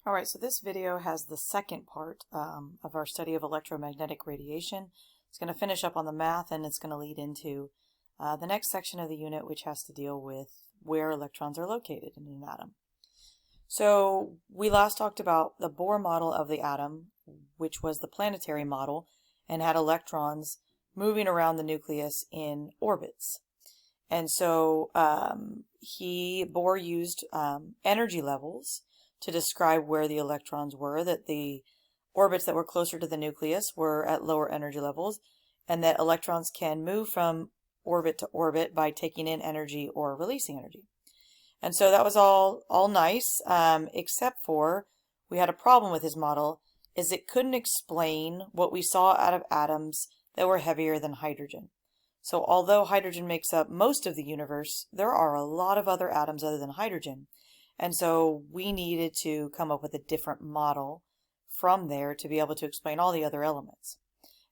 Alright, so this video has the second part of our study of electromagnetic radiation. It's going to finish up on the math, and it's going to lead into the next section of the unit, which has to deal with where electrons are located in an atom. So we last talked about the Bohr model of the atom, which was the planetary model, and had electrons moving around the nucleus in orbits. And so Bohr used energy levels to describe where the electrons were, that the orbits that were closer to the nucleus were at lower energy levels, and that electrons can move from orbit to orbit by taking in energy or releasing energy. And so that was all nice, except for we had a problem with his model, is it couldn't explain what we saw out of atoms that were heavier than hydrogen. So although hydrogen makes up most of the universe, there are a lot of other atoms other than hydrogen. And so we needed to come up with a different model from there to be able to explain all the other elements.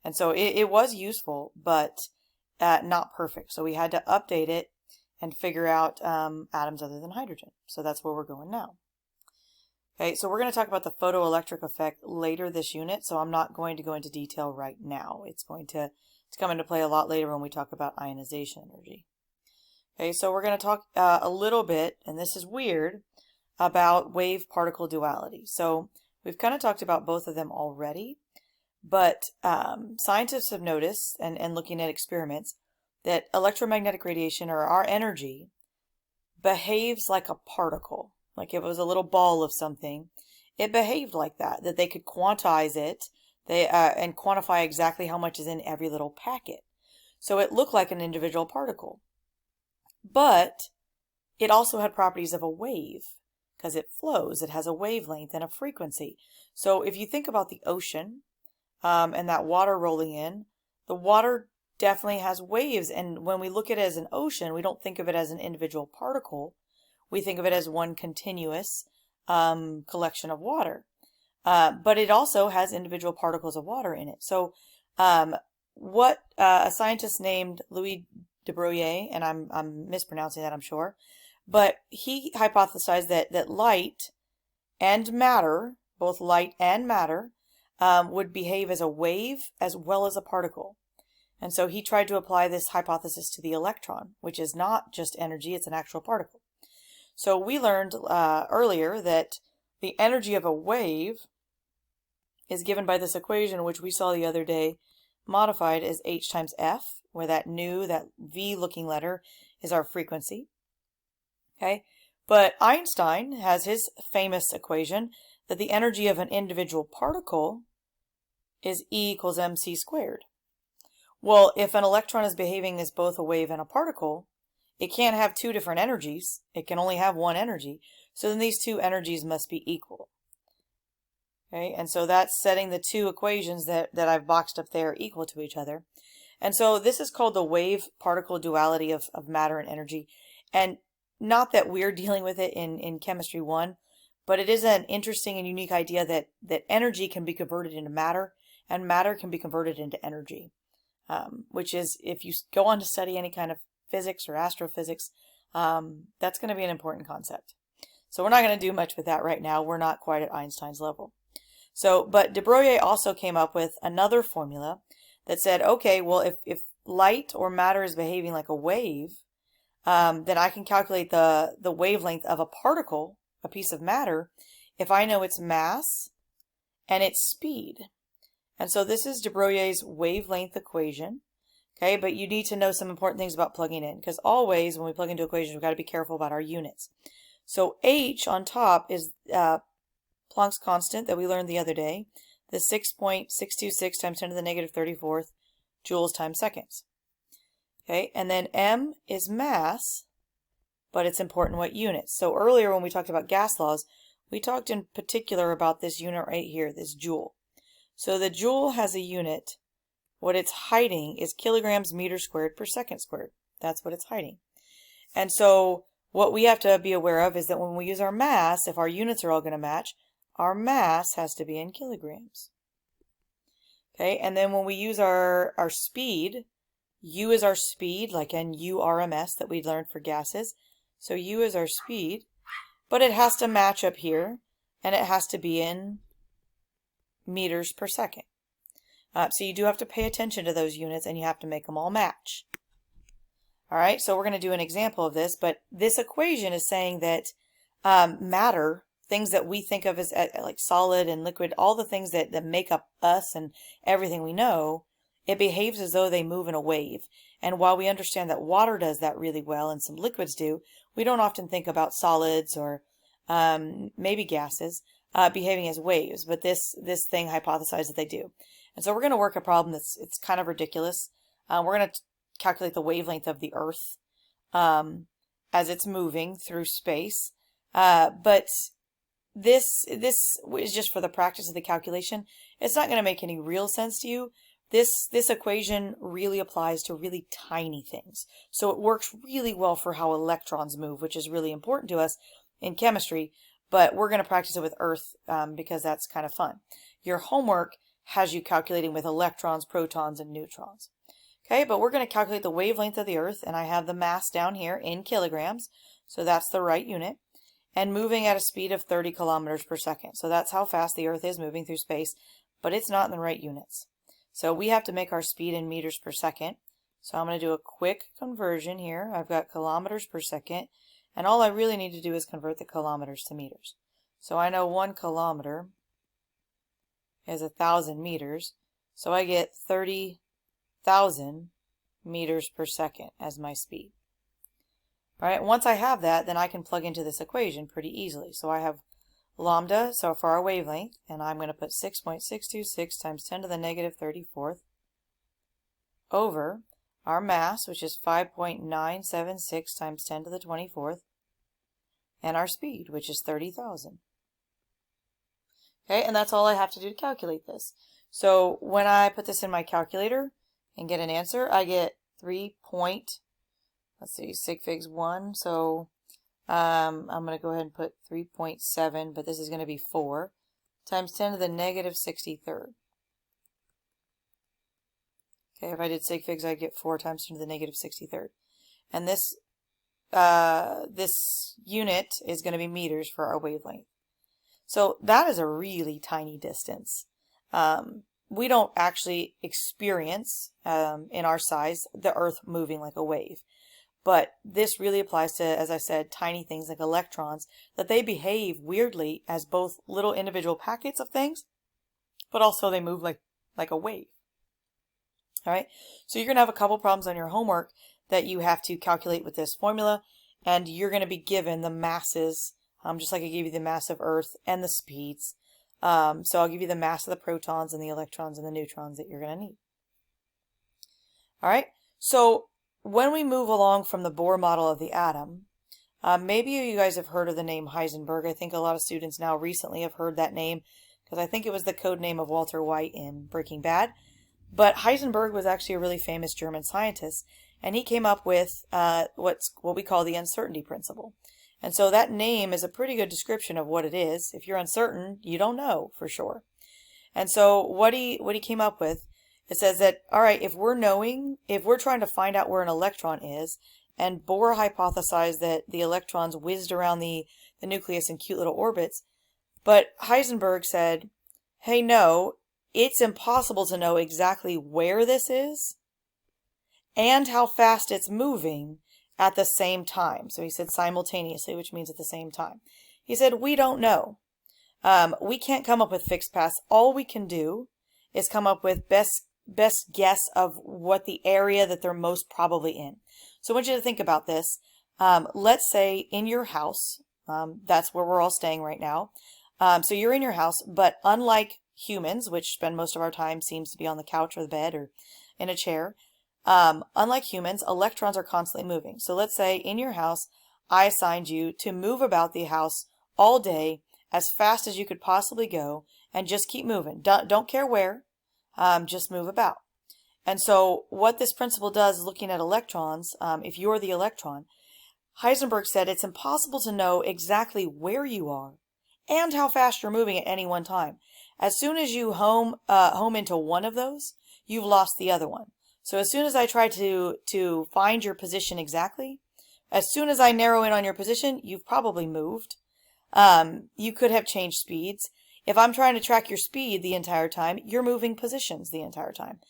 And so it was useful, but not perfect. So we had to update it and figure out atoms other than hydrogen. So that's where we're going now. Okay, so we're going to talk about the photoelectric effect later this unit, so I'm not going to go into detail right now. It's going to come into play a lot later when we talk about ionization energy. Okay, so we're going to talk a little bit, and this is weird, about wave-particle duality. So we've kind of talked about both of them already, but scientists have noticed, and looking at experiments, that electromagnetic radiation, or our energy, behaves like a particle. Like if it was a little ball of something, it behaved like that they could quantize it and quantify exactly how much is in every little packet. So it looked like an individual particle. But it also had properties of a wave because it flows. It has a wavelength and a frequency. So if you think about the ocean and that water rolling in, the water definitely has waves. And when we look at it as an ocean, we don't think of it as an individual particle. We think of it as one continuous collection of water. But it also has individual particles of water in it. So what a scientist named Louis de Broglie, and I'm mispronouncing that, I'm sure, but he hypothesized that light and matter, both light and matter, would behave as a wave as well as a particle. And so he tried to apply this hypothesis to the electron, which is not just energy, it's an actual particle. So we learned earlier that the energy of a wave is given by this equation, which we saw the other day, modified as h times f, where that V looking letter is our frequency. Okay, but Einstein has his famous equation that the energy of an individual particle is E equals mc squared. Well, if an electron is behaving as both a wave and a particle, it can't have two different energies. It can only have one energy. So then these two energies must be equal. Okay, and so that's setting the two equations that I've boxed up there equal to each other. And so this is called the wave-particle duality of matter and energy. And not that we're dealing with it in Chemistry 1, but it is an interesting and unique idea that energy can be converted into matter, and matter can be converted into energy. Which is, if you go on to study any kind of physics or astrophysics, that's going to be an important concept. So we're not going to do much with that right now. We're not quite at Einstein's level. So, but de Broglie also came up with another formula that said, okay, well, if light or matter is behaving like a wave, then I can calculate the wavelength of a particle, a piece of matter, if I know its mass and its speed. And so this is de Broglie's wavelength equation. Okay, but you need to know some important things about plugging in, because always when we plug into equations, we've got to be careful about our units. So h on top is Planck's constant that we learned the other day, the 6.626 times 10 to the negative 34th joules times seconds. Okay, and then m is mass, but it's important what units. So earlier when we talked about gas laws, we talked in particular about this unit right here, this joule. So the joule has a unit. What it's hiding is kilograms meters squared per second squared. That's what it's hiding. And so what we have to be aware of is that when we use our mass, if our units are all going to match, our mass has to be in kilograms. Okay, and then when we use our speed, U is our speed, like in URMS that we learned for gases. So U is our speed, but it has to match up here. and it has to be in meters per second. So you do have to pay attention to those units, and you have to make them all match. All right, so we're going to do an example of this, but this equation is saying that matter, things that we think of as like solid and liquid, all the things that make up us and everything we know, it behaves as though they move in a wave. And while we understand that water does that really well and some liquids do, we don't often think about solids or maybe gases behaving as waves, but this thing hypothesized that they do. And so we're going to work a problem it's kind of ridiculous. We're going to calculate the wavelength of the Earth as it's moving through space. But this is just for the practice of the calculation. It's not going to make any real sense to you. This equation really applies to really tiny things. So it works really well for how electrons move, which is really important to us in chemistry, but we're going to practice it with Earth because that's kind of fun. Your homework has you calculating with electrons, protons, and neutrons. Okay, but we're going to calculate the wavelength of the Earth, and I have the mass down here in kilograms, so that's the right unit, and moving at a speed of 30 kilometers per second. So that's how fast the Earth is moving through space, but it's not in the right units. So we have to make our speed in meters per second. So I'm going to do a quick conversion here. I've got kilometers per second, and all I really need to do is convert the kilometers to meters. So I know 1 kilometer is 1,000 meters, so I get 30,000 meters per second as my speed. All right, once I have that, then I can plug into this equation pretty easily. So I have lambda, so for our wavelength, and I'm going to put 6.626 times 10 to the negative 34th over our mass, which is 5.976 times 10 to the 24th, and our speed, which is 30,000. Okay, and that's all I have to do to calculate this. So when I put this in my calculator and get an answer, I get sig figs 1, so I'm going to go ahead and put 3.7, but this is going to be 4, times 10 to the negative 63rd. Okay, if I did sig figs, I'd get 4 times 10 to the negative 63rd. And this unit is going to be meters for our wavelength. So that is a really tiny distance. We don't actually experience, in our size, the Earth moving like a wave. But this really applies to, as I said, tiny things like electrons, that they behave weirdly as both little individual packets of things, but also they move like a wave. All right, so you're going to have a couple problems on your homework that you have to calculate with this formula, and you're going to be given the masses, just like I gave you the mass of Earth and the speeds. So I'll give you the mass of the protons and the electrons and the neutrons that you're going to need. All right, so when we move along from the Bohr model of the atom, maybe you guys have heard of the name Heisenberg. I think a lot of students now recently have heard that name because I think it was the code name of Walter White in Breaking Bad. But Heisenberg was actually a really famous German scientist, and he came up with what we call the uncertainty principle. And so that name is a pretty good description of what it is. If you're uncertain, you don't know for sure. And so what he came up with, it says that, all right, if we're trying to find out where an electron is, and Bohr hypothesized that the electrons whizzed around the nucleus in cute little orbits, but Heisenberg said, hey, no, it's impossible to know exactly where this is and how fast it's moving at the same time. So he said simultaneously, which means at the same time. He said, we don't know. We can't come up with fixed paths. All we can do is come up with best guess of what the area that they're most probably in. So I want you to think about this. Let's say in your house, that's where we're all staying right now. So you're in your house, but unlike humans, which spend most of our time seems to be on the couch or the bed or in a chair, unlike humans, electrons are constantly moving. So let's say in your house, I assigned you to move about the house all day as fast as you could possibly go and just keep moving. Don't care where. Just move about. And so what this principle does, looking at electrons, if you're the electron, Heisenberg said it's impossible to know exactly where you are and how fast you're moving at any one time. As soon as you home into one of those, you've lost the other one. So as soon as I try to find your position exactly, as soon as I narrow in on your position, you've probably moved. You could have changed speeds. If I'm trying to track your speed the entire time, you're moving positions the entire time.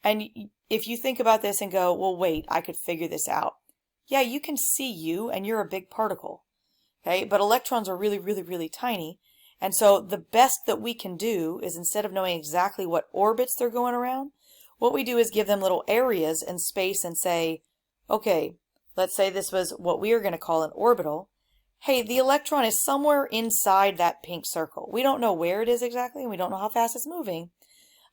And if you think about this and go, well, wait, I could figure this out. Yeah, you can see you and you're a big particle. Okay, but electrons are really, really, really tiny. And so the best that we can do is, instead of knowing exactly what orbits they're going around, what we do is give them little areas in space and say, okay, let's say this was what we are going to call an orbital. Hey, the electron is somewhere inside that pink circle. We don't know where it is exactly, and we don't know how fast it's moving,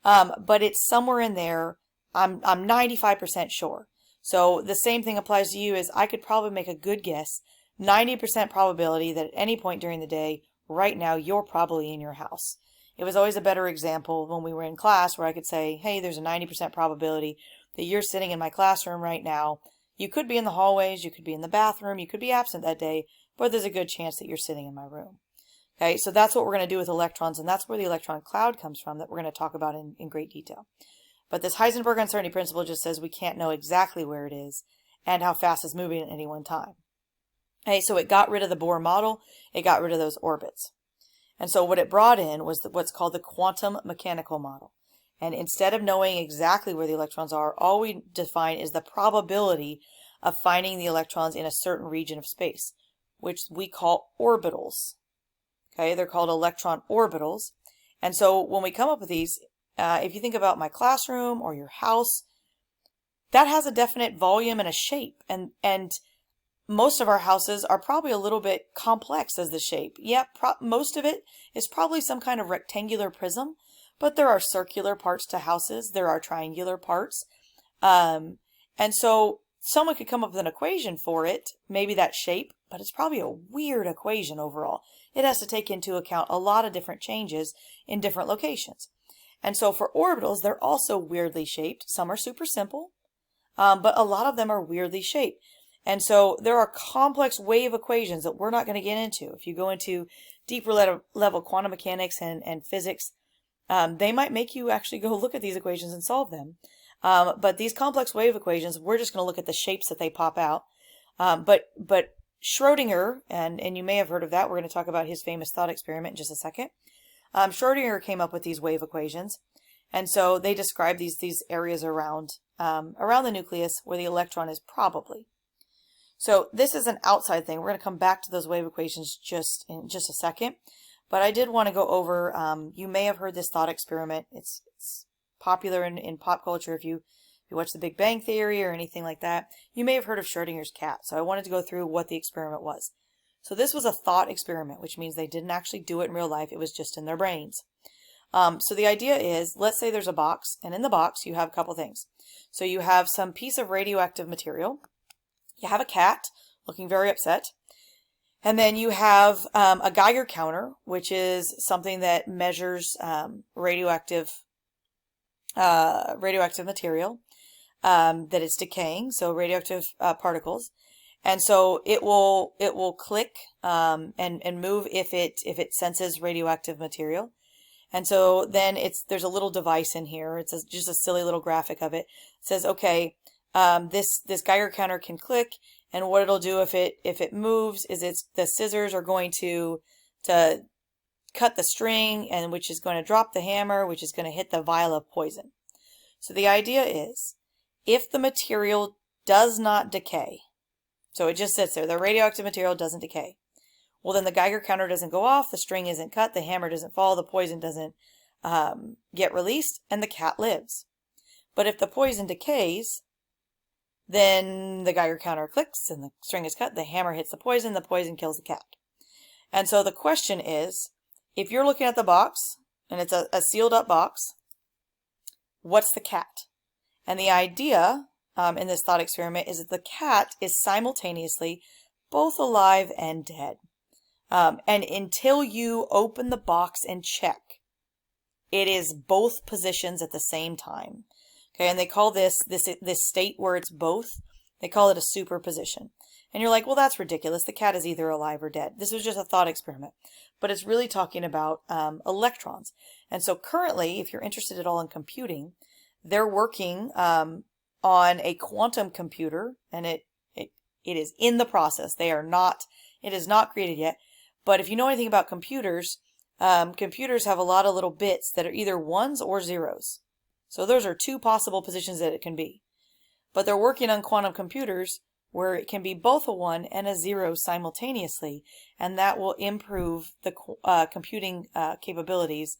but it's somewhere in there. I'm 95% sure. So the same thing applies to you. Is I could probably make a good guess, 90% probability that at any point during the day, right now, you're probably in your house. It was always a better example when we were in class where I could say, hey, there's a 90% probability that you're sitting in my classroom right now. You could be in the hallways, you could be in the bathroom, you could be absent that day, but there's a good chance that you're sitting in my room. Okay, so that's what we're going to do with electrons, and that's where the electron cloud comes from that we're going to talk about in great detail. But this Heisenberg uncertainty principle just says we can't know exactly where it is and how fast it's moving at any one time. Okay, so it got rid of the Bohr model, it got rid of those orbits. And so what it brought in was what's called the quantum mechanical model. And instead of knowing exactly where the electrons are, all we define is the probability of finding the electrons in a certain region of space, which we call orbitals. Okay, they're called electron orbitals. And so when we come up with these, if you think about my classroom or your house, that has a definite volume and a shape. And most of our houses are probably a little bit complex as the shape. Yeah, most of it is probably some kind of rectangular prism, but there are circular parts to houses. There are triangular parts. And so someone could come up with an equation for it, maybe that shape, but it's probably a weird equation overall. It has to take into account a lot of different changes in different locations. And so for orbitals, they're also weirdly shaped. Some are super simple, but a lot of them are weirdly shaped. And so there are complex wave equations that we're not going to get into. If you go into deeper level quantum mechanics and physics, they might make you actually go look at these equations and solve them. But these complex wave equations, we're just going to look at the shapes that they pop out. But Schrodinger, and you may have heard of that, we're going to talk about his famous thought experiment in just a second. Schrodinger came up with these wave equations. And so they describe these areas around the nucleus where the electron is probably. So this is an outside thing. We're going to come back to those wave equations in just a second. But I did want to go over, you may have heard this thought experiment. It's popular in pop culture. If you watch The Big Bang Theory or anything like that, you may have heard of Schrodinger's cat. So I wanted to go through what the experiment was. So this was a thought experiment, which means they didn't actually do it in real life. It was just in their brains. So the idea is, let's say there's a box, and in the box you have a couple things. So you have some piece of radioactive material. You have a cat looking very upset. And then you have a Geiger counter, which is something that measures radioactive material that is decaying, so radioactive particles. And so it will click and move if it senses radioactive material. And so then there's a little device in here. It's just a silly little graphic of it. It says, okay, this Geiger counter can click, and what it'll do if it moves is the scissors are going to cut the string, and which is going to drop the hammer, which is going to hit the vial of poison. So the idea is, if the material does not decay, so it just sits there, the radioactive material doesn't decay, well then the Geiger counter doesn't go off, the string isn't cut, the hammer doesn't fall, the poison doesn't get released, and the cat lives. But if the poison decays, then the Geiger counter clicks and the string is cut, the hammer hits the poison kills the cat. And so the question is, if you're looking at the box, and it's a sealed up box, what's the cat? And the idea in this thought experiment is that the cat is simultaneously both alive and dead. And until you open the box and check, it is both positions at the same time. Okay, and they call this state where it's both, they call it a superposition. And you're like, well, that's ridiculous. The cat is either alive or dead. This was just a thought experiment. But it's really talking about electrons. And so currently, if you're interested at all in computing, they're working on a quantum computer, and it is in the process. It is not created yet. But if you know anything about computers, computers have a lot of little bits that are either ones or zeros. So those are two possible positions that it can be. But they're working on quantum computers where it can be both a 1 and a 0 simultaneously, and that will improve the computing capabilities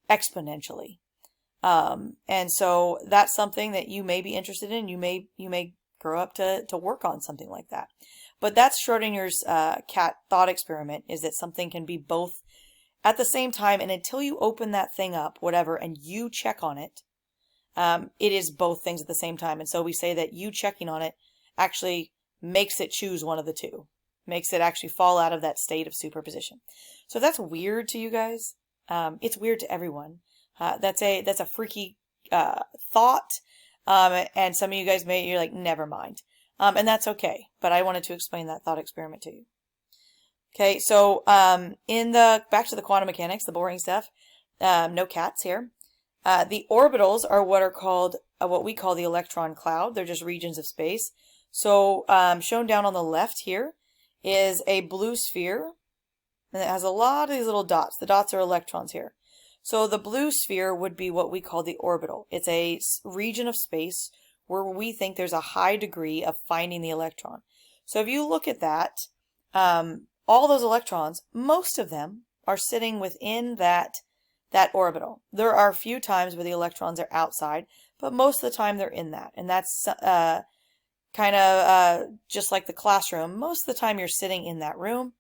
exponentially. And so that's something that you may be interested in. You may grow up to work on something like that. But that's Schrodinger's cat thought experiment, is that something can be both at the same time, and until you open that thing up, whatever, and you check on it, it is both things at the same time. And so we say that you checking on it actually makes it choose one of the two, makes it actually fall out of that state of superposition. So if that's weird to you guys, it's weird to everyone. That's a freaky thought, and some of you guys you're like, never mind, and that's okay. But I wanted to explain that thought experiment to you. Okay, so back to the quantum mechanics, the boring stuff. No cats here. The orbitals are what we call the electron cloud. They're just regions of space. So shown down on the left here is a blue sphere, and it has a lot of these little dots. The dots are electrons here. So the blue sphere would be what we call the orbital. It's a region of space where we think there's a high degree of finding the electron. So if you look at that, all those electrons, most of them are sitting within that orbital. There are a few times where the electrons are outside, but most of the time they're in that. And that's kind of just like the classroom. Most of the time you're sitting in that room,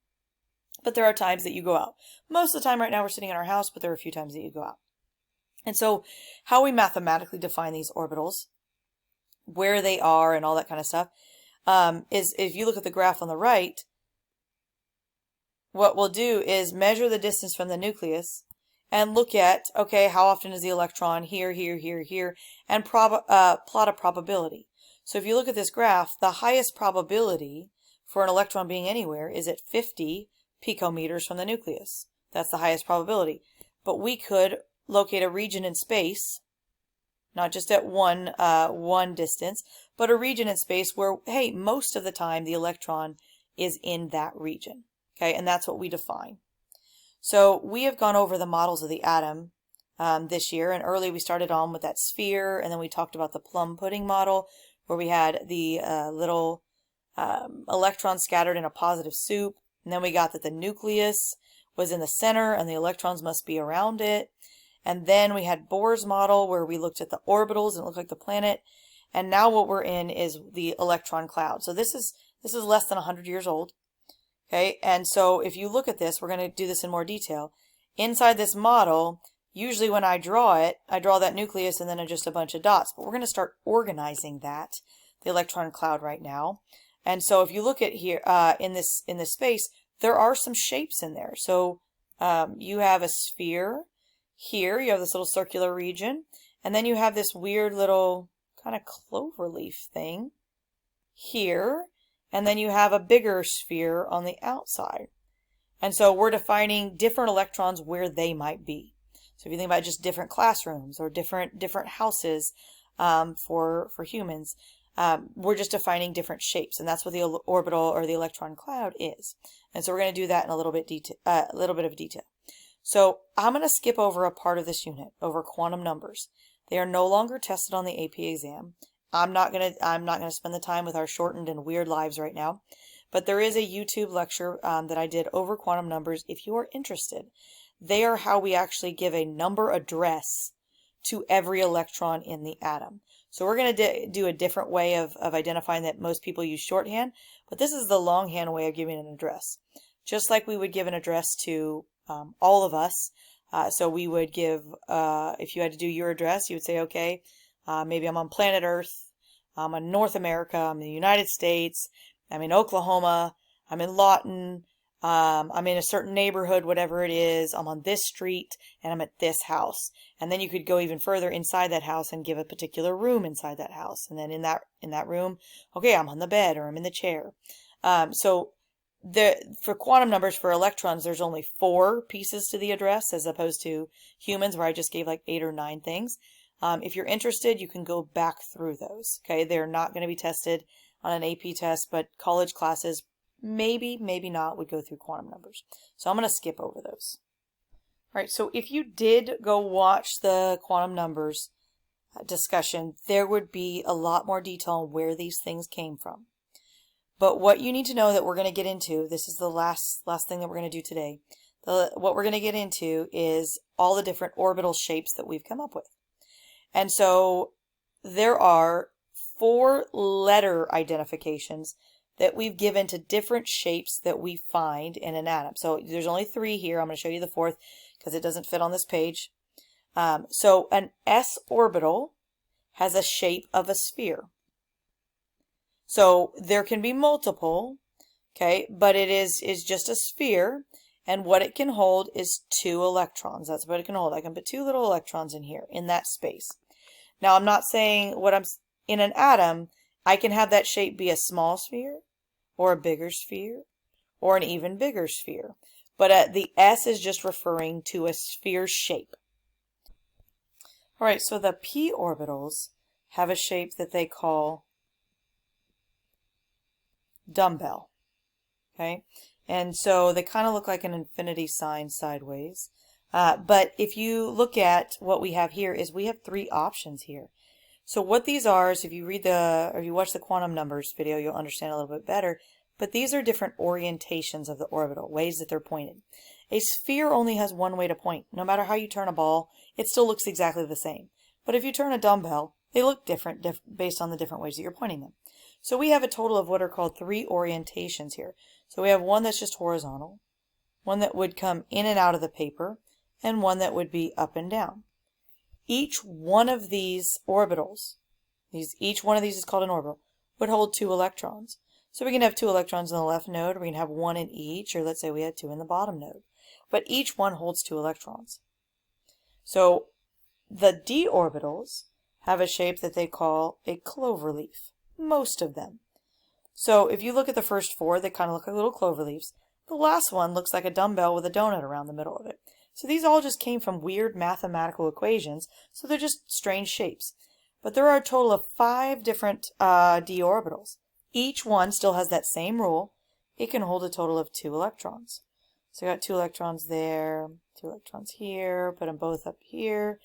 but there are times that you go out. Most of the time right now we're sitting in our house, but there are a few times that you go out. And so how we mathematically define these orbitals, where they are and all that kind of stuff, is if you look at the graph on the right, what we'll do is measure the distance from the nucleus and look at, okay, how often is the electron here, here, here, here, and plot a probability. So if you look at this graph, the highest probability for an electron being anywhere is at 50 picometers from the nucleus. That's the highest probability. But we could locate a region in space, not just at one distance, but a region in space where, hey, most of the time the electron is in that region. Okay, and that's what we define. So we have gone over the models of the atom this year, and early we started on with that sphere, and then we talked about the plum pudding model, where we had the little electrons scattered in a positive soup, and then we got that the nucleus was in the center and the electrons must be around it. And then we had Bohr's model, where we looked at the orbitals and it looked like the planet. And now what we're in is the electron cloud. So this is less than 100 years old. Okay, and so if you look at this, we're going to do this in more detail. Inside this model, usually when I draw it, I draw that nucleus and then just a bunch of dots. But we're going to start organizing that, the electron cloud, right now. And so if you look at here in this space, there are some shapes in there. So you have a sphere here. You have this little circular region, and then you have this weird little kind of cloverleaf thing here. And then you have a bigger sphere on the outside. And so we're defining different electrons where they might be. So if you think about just different classrooms or different houses for humans, we're just defining different shapes. And that's what the orbital or the electron cloud is. And so we're going to do that in a little bit of detail. So I'm going to skip over a part of this unit, over quantum numbers. They are no longer tested on the AP exam. I'm not gonna spend the time with our shortened and weird lives right now, but there is a YouTube lecture that I did over quantum numbers. If you are interested, they are how we actually give a number address to every electron in the atom. So we're gonna do a different way of identifying that. Most people use shorthand, but this is the longhand way of giving an address. Just like we would give an address to all of us. So we would give, if you had to do your address, you would say, okay, maybe I'm on planet Earth, I'm in North America, I'm in the United States, I'm in Oklahoma, I'm in Lawton, I'm in a certain neighborhood, whatever it is, I'm on this street, and I'm at this house. And then you could go even further inside that house and give a particular room inside that house. And then in that room, okay, I'm on the bed or I'm in the chair. So for quantum numbers, for electrons, there's only 4 pieces to the address, as opposed to humans, where I just gave like 8 or 9 things. If you're interested, you can go back through those. Okay, they're not going to be tested on an AP test, but college classes maybe, maybe not, would go through quantum numbers. So I'm going to skip over those. All right, so if you did go watch the quantum numbers discussion, there would be a lot more detail on where these things came from. But what you need to know that we're going to get into, this is the last thing that we're going to do today. What we're going to get into is all the different orbital shapes that we've come up with. And so there are 4 letter identifications that we've given to different shapes that we find in an atom. So there's only 3 here. I'm going to show you the 4th because it doesn't fit on this page. So an s orbital has a shape of a sphere. So there can be multiple, okay, but it is just a sphere, and what it can hold is 2 electrons. That's what it can hold. I can put 2 little electrons in here, in that space. Now I'm not saying in an atom, I can have that shape be a small sphere, or a bigger sphere, or an even bigger sphere. But the S is just referring to a sphere shape. All right, so the p orbitals have a shape that they call dumbbell, okay? And so they kind of look like an infinity sign sideways. But if you look at what we have here is we have 3 options here. So what these are is if you watch the quantum numbers video, you'll understand a little bit better. But these are different orientations of the orbital, ways that they're pointed. A sphere only has one way to point. No matter how you turn a ball, it still looks exactly the same. But if you turn a dumbbell, they look different based on the different ways that you're pointing them. So we have a total of what are called 3 orientations here. So we have one that's just horizontal, one that would come in and out of the paper, and one that would be up and down. Each one of these orbitals, each one of these is called an orbital, would hold 2 electrons. So we can have 2 electrons in the left node, or we can have 1 in each, or let's say we had 2 in the bottom node. But each one holds 2 electrons. So the d orbitals have a shape that they call a clover leaf, most of them. So if you look at the first 4, they kind of look like little clover leaves. The last one looks like a dumbbell with a donut around the middle of it. So these all just came from weird mathematical equations, so they're just strange shapes. But there are a total of 5 different d orbitals. Each one still has that same rule. It can hold a total of 2 electrons. So I got 2 electrons there, 2 electrons here, put them both up here,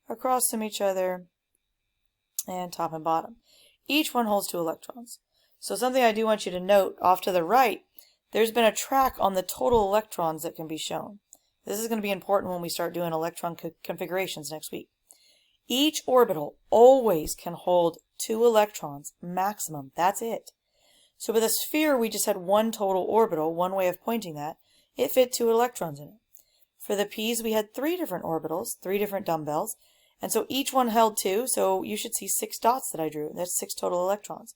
across from each other, and top and bottom. Each one holds 2 electrons. So something I do want you to note, off to the right, there's been a track on the total electrons that can be shown. This is going to be important when we start doing electron configurations next week. Each orbital always can hold 2 electrons maximum. That's it. So with a sphere, we just had 1 total orbital, one way of pointing that. It fit 2 electrons in it. For the p's, we had 3 different orbitals, 3 different dumbbells, and so each one held 2, so you should see 6 dots that I drew. That's 6 total electrons.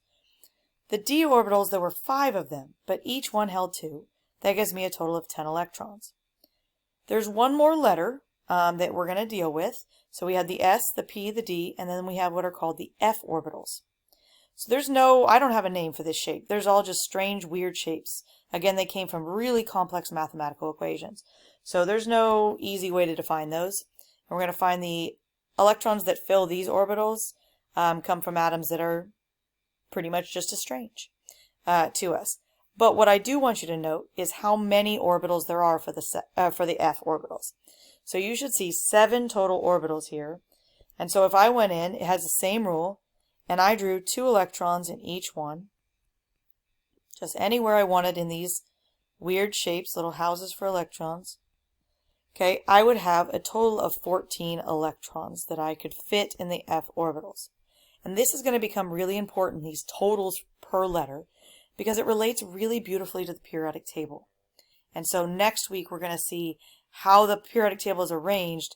The d orbitals, there were 5 of them, but each one held 2. That gives me a total of 10 electrons. There's one more letter that we're going to deal with. So we had the s, the p, the d, and then we have what are called the f orbitals. So I don't have a name for this shape. There's all just strange, weird shapes. Again, they came from really complex mathematical equations. So there's no easy way to define those. And we're going to find the electrons that fill these orbitals come from atoms that are pretty much just as strange to us. But what I do want you to note is how many orbitals there are for the f orbitals. So you should see 7 total orbitals here. And so if I went in, it has the same rule, and I drew 2 electrons in each one, just anywhere I wanted in these weird shapes, little houses for electrons. Okay, I would have a total of 14 electrons that I could fit in the f orbitals. And this is going to become really important, these totals per letter, because it relates really beautifully to the periodic table. And so next week we're going to see how the periodic table is arranged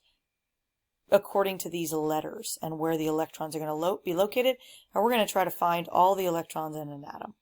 according to these letters and where the electrons are going to be located, and we're going to try to find all the electrons in an atom.